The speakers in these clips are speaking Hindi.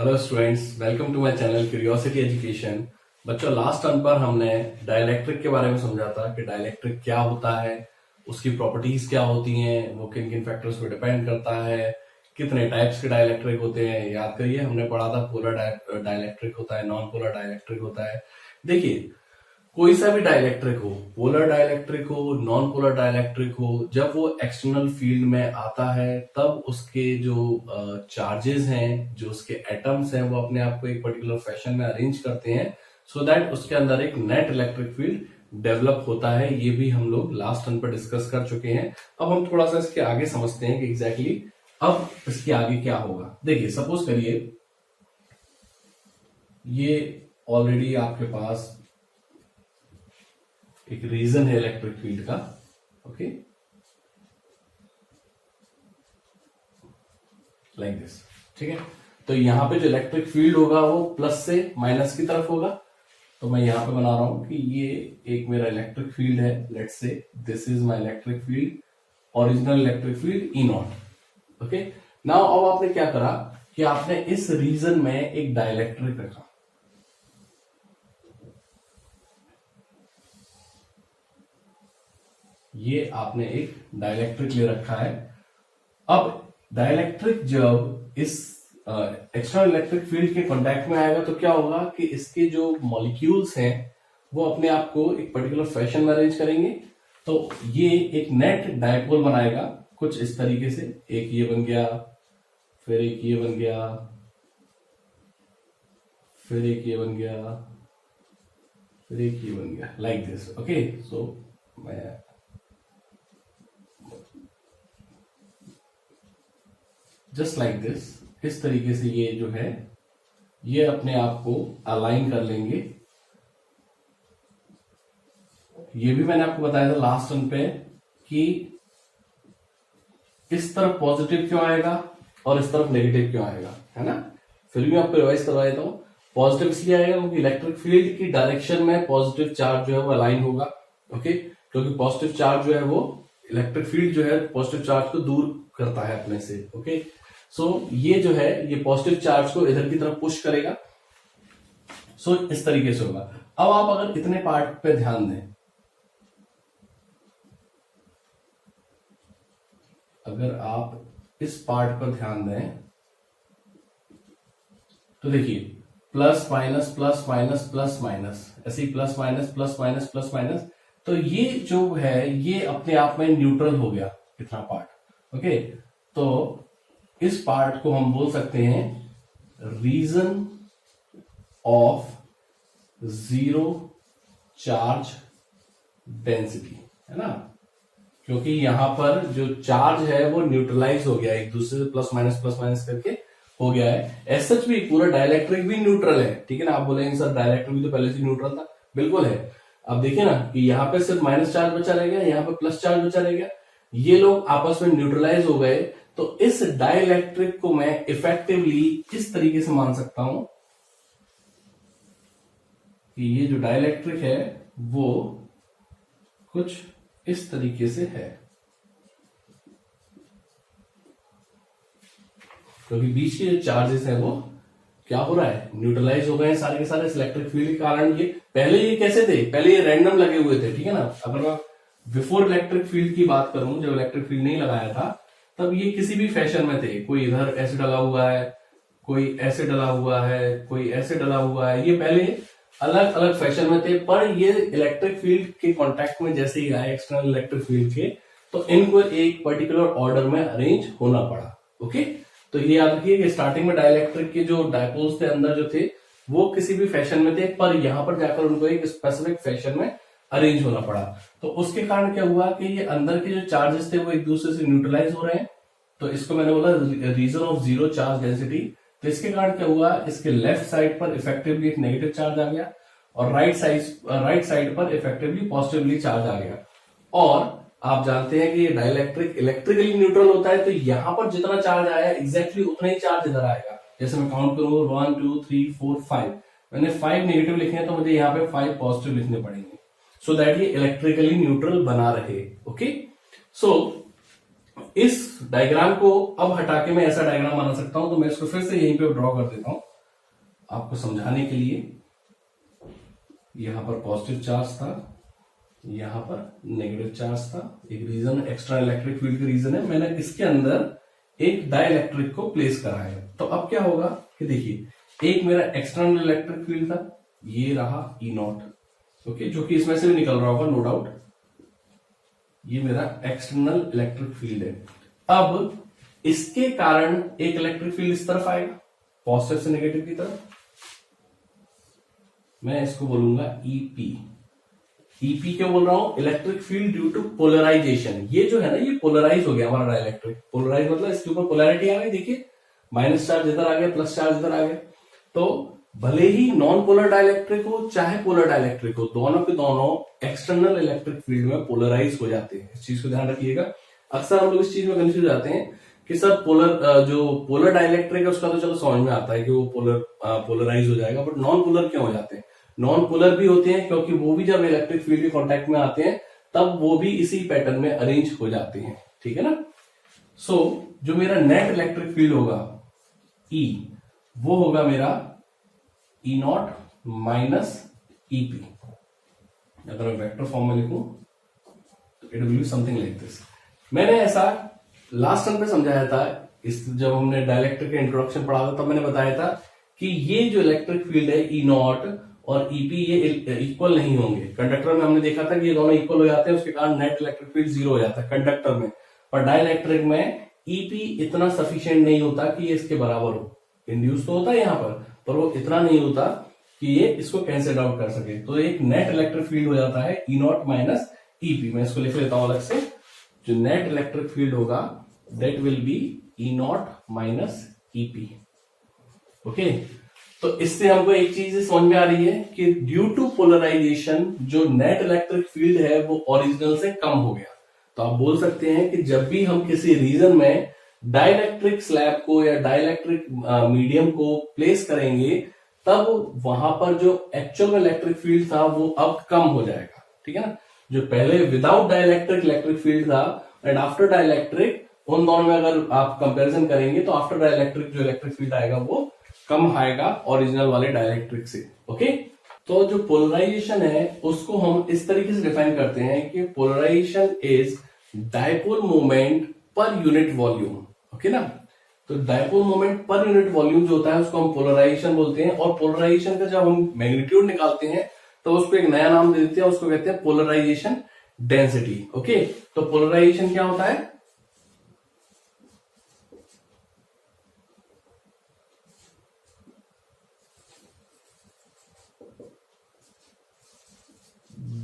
Hello students, welcome to my channel curiosity education. बच्चों, लास्ट टर्म पर हमने डाइलेक्ट्रिक के बारे में समझा था कि डाइलेक्ट्रिक क्या होता है, उसकी प्रॉपर्टीज क्या होती हैं, वो किन किन फैक्टर्स पर डिपेंड करता है, कितने टाइप्स के डाइलेक्ट्रिक होते हैं। याद करिए, हमने पढ़ा था पोलर डाइलेक्ट्रिक होता है, नॉन पोलर डाइलेक्ट्रिक होता है। देखिए, कोई सा भी डाइलेक्ट्रिक हो, पोलर डाइलेक्ट्रिक हो, नॉन पोलर डाइलेक्ट्रिक हो, जब वो एक्सटर्नल फील्ड में आता है तब उसके जो चार्जेस हैं, जो उसके एटम्स हैं, वो अपने आप को एक पर्टिकुलर फैशन में अरेंज करते हैं सो दैट उसके अंदर एक नेट इलेक्ट्रिक फील्ड डेवलप होता है। ये भी हम लोग लास्ट टर्म पर डिस्कस कर चुके हैं। अब हम थोड़ा सा इसके आगे समझते हैं कि एग्जैक्टली अब इसके आगे क्या होगा। देखिए, सपोज करिए ये ऑलरेडी आपके पास एक रीजन है इलेक्ट्रिक फील्ड का। Okay, like this. ठीक है, तो यहां पे जो इलेक्ट्रिक फील्ड होगा वो प्लस से माइनस की तरफ होगा। तो मैं यहां पे बना रहा हूं कि ये एक मेरा इलेक्ट्रिक फील्ड है। Let's say this is my electric field, original electric field E not. Okay, now अब आपने क्या करा कि आपने इस रीजन में एक डाइलेक्ट्रिक रखा। ये आपने एक डाइलेक्ट्रिक ले रखा है। अब डाइलेक्ट्रिक जब इस एक्सटर्नल इलेक्ट्रिक फील्ड के कांटेक्ट में आएगा तो क्या होगा कि इसके जो मॉलिक्यूल्स हैं वो अपने आप को एक पर्टिकुलर फैशन में अरेंज करेंगे। तो ये एक नेट डायपोल बनाएगा कुछ इस तरीके से। एक ये बन गया, फिर एक ये बन गया, फिर एक ये बन गया, फिर एक ये बन गया, लाइक दिस। ओके, सो मैं जस्ट लाइक दिस, इस तरीके से ये जो है ये अपने आप को अलाइन कर लेंगे। ये भी मैंने आपको बताया था लास्ट टर्म पे कि इस तरफ पॉजिटिव क्यों आएगा और इस तरफ नेगेटिव क्यों आएगा, है ना। फिर भी आपको रिवाइज करवा देता हूं। पॉजिटिव इसलिए आएगा क्योंकि इलेक्ट्रिक फील्ड की डायरेक्शन में पॉजिटिव चार्ज जो है वो अलाइन होगा। ओके, क्योंकि पॉजिटिव चार्ज जो है वो इलेक्ट्रिक फील्ड जो है पॉजिटिव चार्ज को दूर करता है अपने से। ओके, सो ये जो है ये पॉजिटिव चार्ज को इधर की तरफ पुश करेगा। सो इस तरीके से होगा। अब आप अगर इतने पार्ट पे ध्यान दें, अगर आप इस पार्ट पर ध्यान दें तो देखिए plus minus plus minus plus minus, ऐसे ही plus minus plus minus plus minus. तो ये जो है ये अपने आप में न्यूट्रल हो गया इतना पार्ट। ओके, तो इस पार्ट को हम बोल सकते हैं region of zero charge density, है ना। क्योंकि यहां पर जो चार्ज है वो न्यूट्रलाइज हो गया, एक दूसरे से प्लस माइनस करके हो गया है। एज सच भी पूरा डाइलेक्ट्रिक भी न्यूट्रल है, ठीक है ना। आप बोलेंगे सर डाइलेक्ट्रिक भी तो पहले से न्यूट्रल था, बिल्कुल है। अब देखिए ना कि यहाँ पे सिर्फ माइनस चार्ज बचा रह गया, यहाँ पे प्लस चार्ज बचा रह गया, ये लोग आपस में न्यूट्रलाइज हो गए। तो इस डाइलेक्ट्रिक को मैं इफेक्टिवली इस तरीके से मान सकता हूं कि ये जो डाइलेक्ट्रिक है वो कुछ इस तरीके से है, क्योंकि बीच के जो चार्जेस हैं वो क्या हो रहा है, न्यूट्रलाइज हो गए सारे के सारे इलेक्ट्रिक फील्ड के कारण। ये पहले कैसे थे, पहले ये रैंडम लगे हुए थे, ठीक है ना। अगर मैं बिफोर इलेक्ट्रिक फील्ड की बात करूं, जब इलेक्ट्रिक फील्ड नहीं लगाया था तब ये किसी भी फैशन में थे। कोई इधर ऐसे डला हुआ है, कोई ऐसे डला हुआ है, कोई ऐसे डला हुआ है। ये पहले अलग अलग फैशन में थे, पर ये इलेक्ट्रिक फील्ड के कांटेक्ट में जैसे ही आए एक्सटर्नल इलेक्ट्रिक फील्ड के, तो इनको एक पर्टिकुलर ऑर्डर में अरेंज होना पड़ा। ओके, तो ये याद रखिए कि स्टार्टिंग में डाइलेक्ट्रिक के जो डायपोल्स थे अंदर जो थे वो किसी भी फैशन में थे, पर यहां पर जाकर उनको एक स्पेसिफिक फैशन में अरेंज होना पड़ा। तो उसके कारण क्या हुआ कि ये अंदर के जो चार्जेस थे वो एक दूसरे से न्यूट्रलाइज हो रहे हैं। तो इसको मैंने बोला region of zero charge density. तो इसके कारण क्या हुआ, इसके लेफ्ट साइड पर इफेक्टिवली एक नेगेटिव चार्ज आ गया और राइट साइड पर इफेक्टिवली पॉजिटिवली चार्ज आ गया। और आप जानते हैं कि ये डाइलेक्ट्रिक इलेक्ट्रिकली न्यूट्रल होता है, तो यहां पर जितना चार्ज आया एग्जैक्टली उतना ही चार्ज इधर आएगा। जैसे मैं काउंट करूंगा 1 2 3 4 5, मैंने 5 नेगेटिव लिखे हैं तो मुझे यहाँ पे 5 पॉजिटिव लिखने पड़ेंगे, सो दैट ये इलेक्ट्रिकली न्यूट्रल बना रहे। ओके, सो इस डायग्राम को अब हटा के मैं ऐसा डायग्राम बना सकता हूं। तो मैं इसको फिर से यहीं पे ड्रॉ कर देता हूं। आपको समझाने के लिए, यहां पर पॉजिटिव चार्ज था, यहां पर नेगेटिव चार्ज था। एक रीजन एक्सटर्नल इलेक्ट्रिक फील्ड का रीजन है, मैंने इसके अंदर एक डाइलेक्ट्रिक को प्लेस करा है। तो अब क्या होगा कि देखिए, एक मेरा एक्सटर्नल इलेक्ट्रिक फील्ड था, ये रहा ई नॉट, ओके, जो कि इसमें से भी निकल रहा होगा नो डाउट। ये मेरा एक्सटर्नल इलेक्ट्रिक फील्ड है। अब इसके कारण एक इलेक्ट्रिक फील्ड इस तरफ आएगा, पॉजिटिव से नेगेटिव की तरफ, मैं इसको बोलूंगा ईपी। ईपी क्यों बोल रहा हूं? Electric field due to polarization. ये जो है ना, ये पोलराइज हो गया हमारा डाइलेक्ट्रिक। पोलराइज मतलब इसके ऊपर पोलैरिटी आ गई, देखिए माइनस चार्ज इधर आ गया, प्लस चार्ज इधर आ गया। तो भले ही नॉन पोलर डाइलेक्ट्रिक हो चाहे पोलर डाइलेक्ट्रिक हो, दोनों के दोनों एक्सटर्नल इलेक्ट्रिक फील्ड में पोलराइज हो जाते हैं। इस चीज को ध्यान रखिएगा। अक्सर हम लोग इस चीज में कंफ्यूज जाते हैं कि सर पोलर जो पोलर डाइलेक्ट्रिक है उसका तो चलो समझ में आता है कि वो पोलराइज हो जाएगा, बट नॉन पोलर क्यों हो जाते हैं? नॉन पोलर भी होते हैं क्योंकि वो भी जब इलेक्ट्रिक फील्ड के कांटेक्ट में आते हैं तब वो भी इसी पैटर्न में अरेंज हो जाते हैं, ठीक है ना। सो जो मेरा नेट इलेक्ट्रिक फील्ड होगा E, वो होगा मेरा ई नॉट माइनस ईपी। अगर मैं वेक्टर फॉर्म में लिखूं तो it will be something like this. मैंने ऐसा लास्ट टाइम पे समझाया था, इस जब हमने डाइलेक्ट्रिक का इंट्रोडक्शन पढ़ा था तब मैंने बताया था कि ये जो इलेक्ट्रिक फील्ड है ई नॉट और ईपी, ये इक्वल नहीं होंगे। कंडक्टर में हमने देखा था कि ये दोनों इक्वल हो जाते हैं, उसके कारण नेट इलेक्ट्रिक फील्ड जीरो हो जाता है कंडक्टर में। और डाइलेक्ट्रिक में ईपी इतना सफिशिएंट नहीं होता कि ये इसके बराबर हो। इंड्यूस तो होता है यहाँ पर वो इतना नहीं होता कि ये इसको कैंसिल आउट कर सके। तो एक नेट इलेक्ट्रिक फील्ड हो जाता है ई नॉट माइनस ईपी। मैं इसको लिख लेता हूं अलग से। जो नेट इलेक्ट्रिक फील्ड होगा that will be E naught minus EP, okay. तो इससे हमको एक चीज समझ में आ रही है कि ड्यू टू पोलराइजेशन जो नेट इलेक्ट्रिक फील्ड है वो ओरिजिनल से कम हो गया। तो आप बोल सकते हैं कि जब भी हम किसी रीजन में डाइलेक्ट्रिक स्लैब को या डाइलेक्ट्रिक मीडियम को प्लेस करेंगे तब वहां पर जो एक्चुअल में इलेक्ट्रिक फील्ड था वो अब कम हो जाएगा, ठीक है ना। जो पहले विदाउट डाइलेक्ट्रिक इलेक्ट्रिक फील्ड था एंड आफ्टर डाइलेक्ट्रिक, उन दोनों में अगर आप कंपैरिजन करेंगे तो आफ्टर डाइलेक्ट्रिक जो इलेक्ट्रिक फील्ड आएगा वो कम आएगा ओरिजिनल वाले डाइलेक्ट्रिक से, ओके। तो जो पोलराइजेशन है उसको हम इस तरीके से डिफाइन करते हैं कि polarization is dipole moment per unit volume, okay ना। तो dipole moment per unit volume जो होता है उसको हम पोलराइजेशन बोलते हैं। और पोलराइजेशन का जब हम मैग्नीट्यूड निकालते हैं तो उसको एक नया नाम दे देते हैं, उसको कहते हैं पोलराइजेशन डेंसिटी, ओके। तो पोलराइजेशन क्या होता है?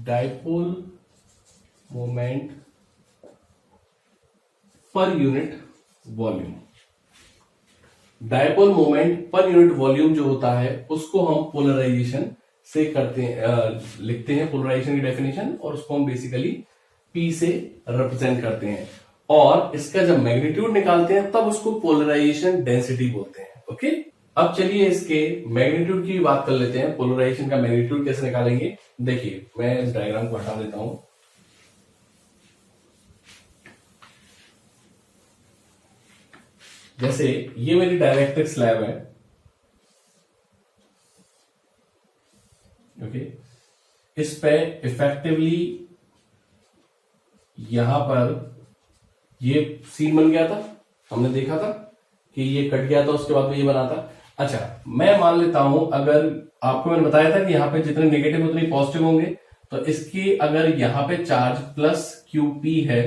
Dipole moment per unit volume. Dipole moment per unit volume जो होता है उसको हम पोलराइजेशन से करते हैं, लिखते हैं पोलराइजेशन की डेफिनेशन, और उसको हम बेसिकली P से रिप्रेजेंट करते हैं। और इसका जब मैग्नीट्यूड निकालते हैं तब उसको पोलराइजेशन डेंसिटी बोलते हैं, ओके। अब चलिए इसके मैग्नीट्यूड की बात कर लेते हैं। पोलराइजेशन का मैग्नीट्यूड कैसे निकालेंगे? देखिए मैं इस डायग्राम को हटा देता हूं। जैसे ये मेरी डाइलेक्ट्रिक स्लैब है, ओके। इस पे इफेक्टिवली यहां पर ये सीन बन गया था, हमने देखा था कि ये कट गया था, उसके बाद में ये बना था। अच्छा, मैं मान लेता हूं, अगर आपको मैंने बताया था कि यहां पे जितने नेगेटिव उतने पॉजिटिव होंगे, तो इसकी अगर यहां पे चार्ज प्लस QP है,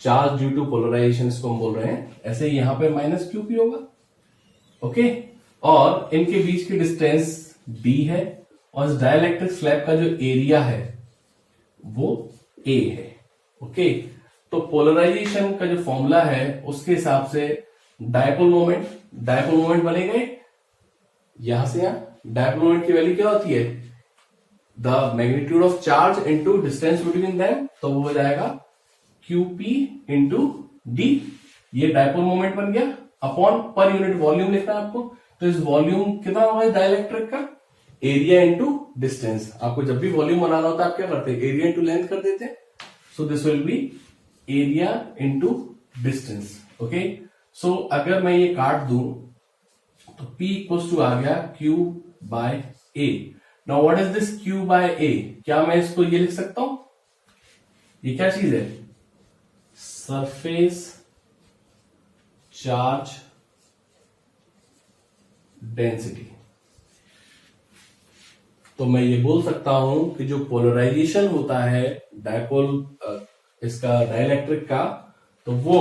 चार्ज ड्यू टू पोलराइजेशन इसको हम बोल रहे हैं, ऐसे ही यहां पे माइनस QP होगा, ओके। और इनके बीच की डिस्टेंस D है और इस डाइलेक्ट्रिक स्लैब का जो एरिया है वो A है, ओके। तो पोलराइजेशन का जो फॉर्मूला है उसके हिसाब से डाइपोल मोमेंट बनेगा यहां से यहां। डाइपोल मोमेंट की वैल्यू क्या होती है? The magnitude of charge into distance between them, तो वो हो जाएगा QP इंटू D। ये डाइपोल मोमेंट बन गया। अपॉन पर यूनिट वॉल्यूम लिखना है आपको, तो इस वॉल्यूम कितना होगा डाइलेक्ट्रिक का? Area into distance. आपको जब भी वॉल्यूम बनाना होता है आप क्या करते हैं? एरिया इंटू लेंथ कर देते हैं। So this will be area into distance, okay. So अगर मैं ये काट दूं तो P इक्वल्स टू आ गया Q by A। Now what is this Q by A? क्या मैं इसको ये लिख सकता हूं? ये क्या चीज है? Surface charge density. तो मैं ये बोल सकता हूं कि जो पोलराइजेशन होता है डायपोल इसका डाइलेक्ट्रिक का, तो वो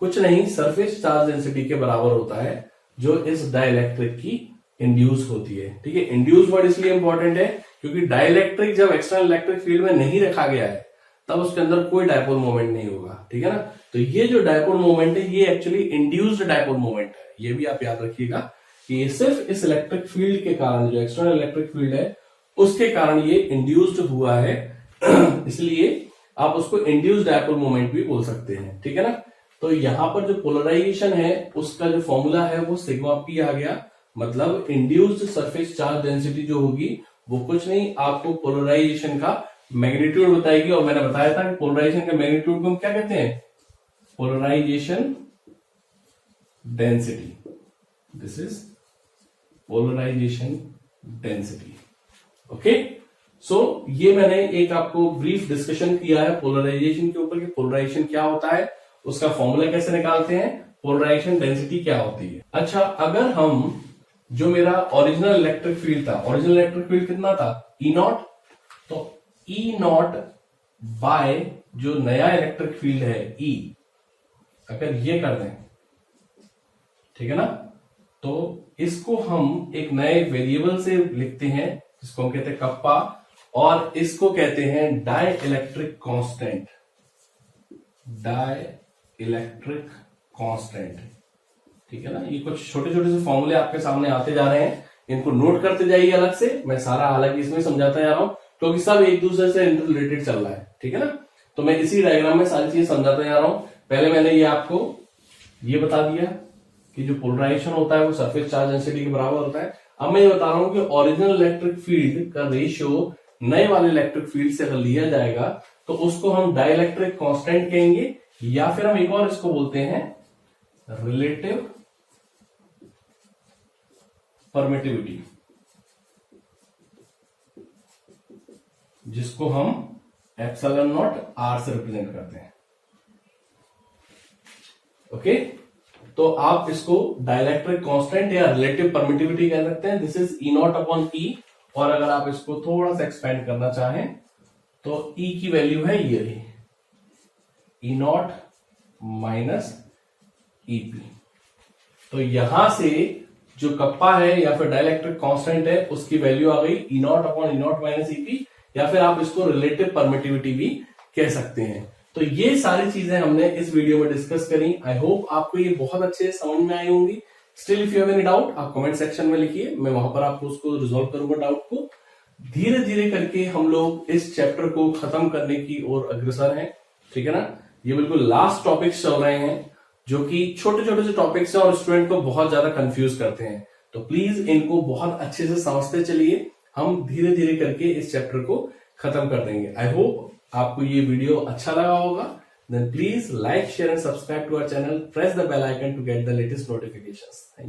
कुछ नहीं सरफेस चार्ज डेंसिटी के बराबर होता है जो इस डाइलेक्ट्रिक की इंड्यूस होती है। ठीक है, इंड्यूस वर्ड इसलिए इंपॉर्टेंट है क्योंकि डाइलेक्ट्रिक जब एक्सटर्नल इलेक्ट्रिक फील्ड में नहीं रखा गया है तब उसके अंदर कोई डायपोल मोमेंट नहीं होगा। ठीक है ना, तो ये जो डायपोल मोमेंट है ये एक्चुअली इंड्यूस्ड डायपोल मोमेंट है। ये भी आप याद रखिएगा कि ये सिर्फ इस इलेक्ट्रिक फील्ड के कारण, जो एक्सटर्नल इलेक्ट्रिक फील्ड है उसके कारण ये इंड्यूस्ड हुआ है इसलिए आप उसको इंड्यूस्ड डायपोल मोमेंट भी बोल सकते हैं। ठीक है ना, तो यहां पर जो पोलराइजेशन है उसका जो फॉर्मूला है वो सिग्मा पी आ गया। मतलब इंड्यूस्ड सरफेस चार्ज डेंसिटी जो होगी वो कुछ नहीं, आपको पोलराइजेशन का मैग्नीट्यूड बताएगी। और मैंने बताया था कि पोलराइजेशन का मैग्नीट्यूड को हम क्या कहते हैं? Polarisation density. This is polarisation density. Okay, so ये मैंने एक आपको ब्रीफ डिस्कशन किया है पोलराइजेशन के ऊपर कि पोलराइजेशन क्या होता है, उसका फॉर्मूला कैसे निकालते हैं, पोलराइजेशन डेंसिटी क्या होती है। अच्छा, अगर हम जो मेरा ओरिजिनल इलेक्ट्रिक फील्ड था, ओरिजिनल इलेक्ट्रिक फील्ड कितना था? E not. तो E नॉट बाय जो नया इलेक्ट्रिक फील्ड है E, अगर ये कर दें, ठीक है ना, तो इसको हम एक नए वेरिएबल से लिखते हैं जिसको हम कहते हैं कप्पा, और इसको कहते हैं dielectric constant. Dielectric constant. ठीक है ना, ये कुछ छोटे छोटे से फॉर्मूले आपके सामने आते जा रहे हैं, इनको नोट करते जाइए अलग से। मैं सारा हालांकि इसमें समझाता जा रहा हूं क्योंकि सब एक दूसरे से इंटर रिलेटेड चल रहा है। ठीक है ना, तो मैं इसी डायग्राम में सारी चीजें समझाता जा रहा हूं। पहले मैंने ये आपको ये बता दिया कि जो पोलराइजेशन होता है वो सरफेस चार्ज डेंसिटी के बराबर होता है। अब मैं ये बता रहा हूं कि ओरिजिनल इलेक्ट्रिक फील्ड का रेशियो नए वाले इलेक्ट्रिक फील्ड से अगर लिया जाएगा तो उसको हम डाइलेक्ट्रिक कांस्टेंट कहेंगे, या फिर हम एक और इसको बोलते हैं रिलेटिव परमिटिविटी, जिसको हम एप्सिलॉन नॉट आर से रिप्रेजेंट करते हैं। ओके, तो आप इसको डाइलेक्ट्रिक कांस्टेंट या रिलेटिव परमिटिविटी कह सकते हैं। This is E naught upon E, और अगर आप इसको थोड़ा सा एक्सपेंड करना चाहें तो ई की वैल्यू है ये रही, ई नॉट माइनस ईपी। तो यहां से जो कप्पा है या फिर डाइलेक्ट्रिक कांस्टेंट है उसकी वैल्यू आ गई E naught upon E naught minus E P, या फिर आप इसको रिलेटिव परमिटिविटी भी कह सकते हैं। तो ये सारी चीजें हमने इस वीडियो में डिस्कस करी। आई होप आपको ये बहुत अच्छे समझ में आई होंगी। Still if you have any doubt आप कमेंट सेक्शन में लिखिए, मैं वहां पर आपको उसको रिजॉल्व करूंगा डाउट को। धीरे धीरे करके हम लोग इस चैप्टर को खत्म करने की ओर अग्रसर हैं। ठीक है ना, ये बिल्कुल लास्ट टॉपिक्स चल रहे हैं जो कि छोटे छोटे से टॉपिक्स हैं और स्टूडेंट को बहुत ज्यादा कंफ्यूज करते हैं। तो प्लीज इनको बहुत अच्छे से समझते चलिए, हम धीरे धीरे करके इस चैप्टर को खत्म कर देंगे। आई होप आपको ये वीडियो अच्छा लगा होगा। Then please like, share and subscribe to our channel, press the bell icon to get the latest notifications. Thank you.